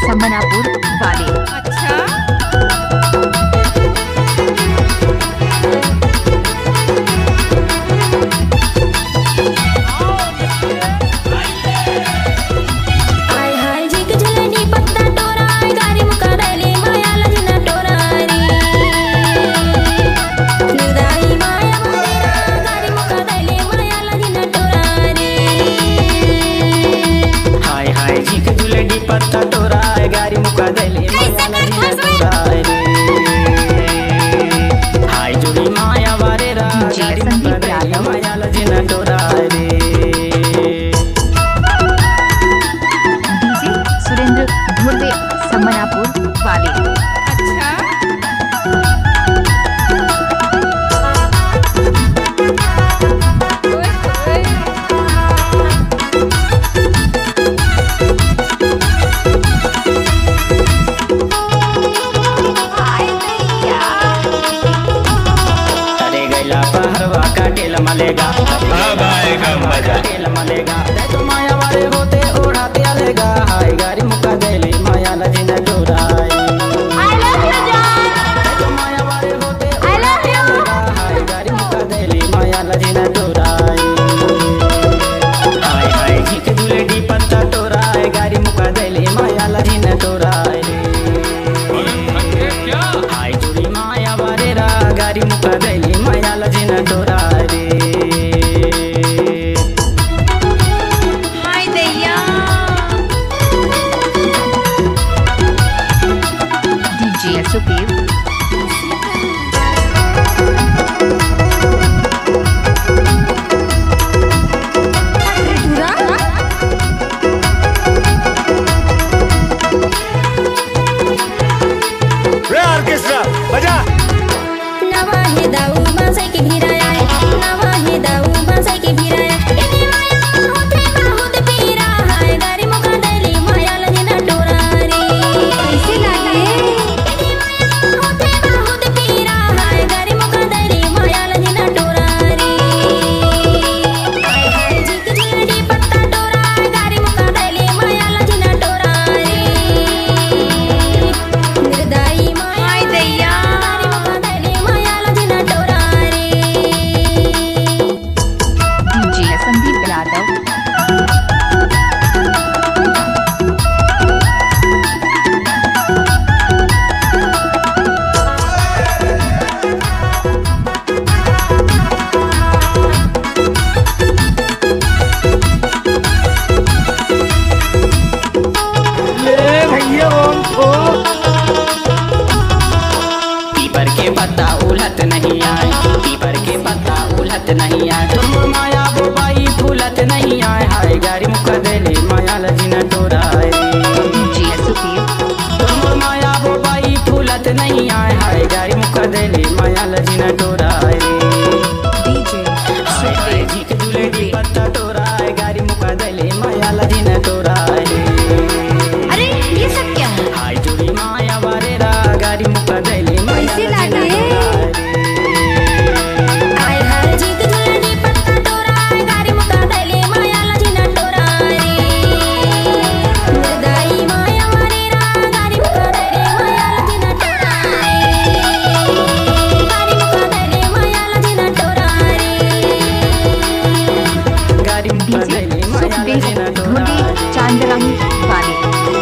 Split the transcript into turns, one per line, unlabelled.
समनापुर वाले।
अच्छा
पत्ता टोरा गारी मुका दले हाय जोड़ी माया वारे रा गारी मुका दले माया लजना टोरा रे।
डीजे सुरेंद्र धुर्वे समनापुर वाले।
अच्छा ओए ओए
पहरवा काटेल मलेगा अब आएगा मजा काटेल मलेगा तो माया वाले होते ओढ़ाते आलेगा हाय गारी मुका देले माया लजना टोरा आई लव यू जान तो माया वाले होते आई लव यू हाय गारी मुका देले माया लजना टोरा हाय हाय झिक दुलेडी पत्ता टोरा गारी मुका देले माया लजना टोरा हाय जुड़ी माया वाले रा गारी मुका देले माया लजना टोरा रे।
हाय दैया
डीजे सुदेव
ऑर्केस्ट्रा बजा।
नवा हे दाऊ बांसाई के भिराया नवा हे दाऊ बांसाई के भिराया एनी माया होते बहुत पीरा हाय गारी मुका दली माया लजना टोरा रे कैसे लागे एनी माया होते बहुत पीरा हाय गारी मुका दली माया लजना टोरा रे हाय हाय झिक झिड़ी पत्ता टोरा गारी मुका दली माया लजना टोरा रे निर्दयी माया
हाय दैया
डीजे संदीप यादव
पीपर के पत्ता उलत नहीं आए पीपर के पत्ता उलत नहीं आए तुम माया वो बाई फूलत नहीं आए हाय गारी मुका देले माया लजना टोरा
डीजे सुदेव
तुम माया वो बाई फूलत नहीं आए हाय गारी मुका देले माया लजना टोरा
डीजे
हाय झिक दुलेडी पत्ता टोरा गारी मुका देले माया लजना टोरा
अरे ये सब क्या है
हाय जोड़ी माया वारे रा गारी मुका देले
कैसे लागे
हाय हाय झिक झिड़ी पत्ता टोरा गारी मुका दली माया लजना टोरा रे निर्दयी माया वारे रा गारी मुका दली माया लजना टोरा गारी मुका दली माया लजना टोरा
गारी मुका
डीजे
देले माया
सुखदेव
लजना टोरा
धुर्वे चांदराही वाले।